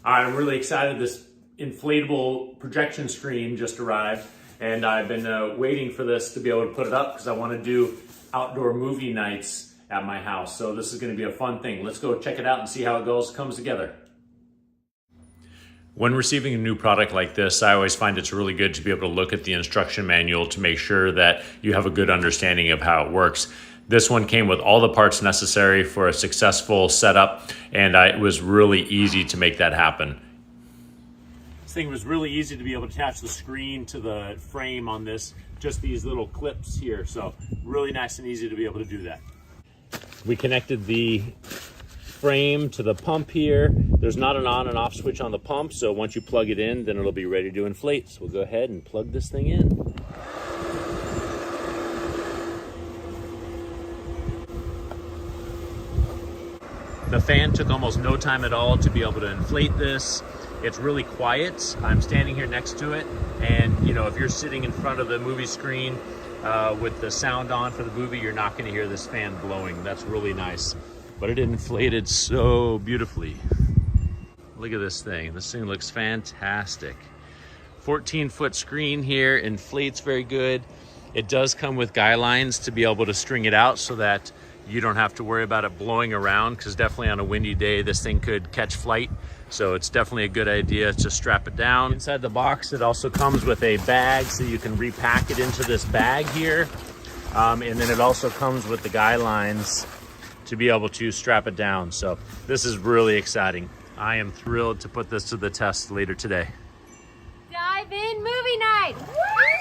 All right, I'm really excited. This inflatable projection screen just arrived, and I've been waiting for this to be able to put it up because I want to do outdoor movie nights at my house. So this is going to be a fun thing. Let's go check it out and see how it comes together. When receiving a new product like this, I always find it's really good to be able to look at the instruction manual to make sure that you have a good understanding of how it works. This one came with all the parts necessary for a successful setup, and it was really easy to make that happen. This thing was really easy to be able to attach the screen to the frame on this, just these little clips here. So really nice and easy to be able to do that. We connected the frame to the pump here. There's not an on and off switch on the pump, so once you plug it in, then it'll be ready to inflate. So we'll go ahead and plug this thing in. The fan took almost no time at all to be able to inflate this. It's really quiet. I'm standing here next to it, and you know, if you're sitting in front of the movie screen with the sound on for the movie, you're not going to hear this fan blowing. That's really nice. But it inflated so beautifully. Look at this thing. This thing looks fantastic. 14-foot screen here, inflates very good. It does come with guy lines to be able to string it out so that you don't have to worry about it blowing around, because definitely on a windy day this thing could catch flight. So it's definitely a good idea to strap it down. Inside the box it also comes with a bag, so you can repack it into this bag here. And then it also comes with the guy lines to be able to strap it down. So this is really exciting. I am thrilled to put this to the test later today. Dive in movie night! Woo!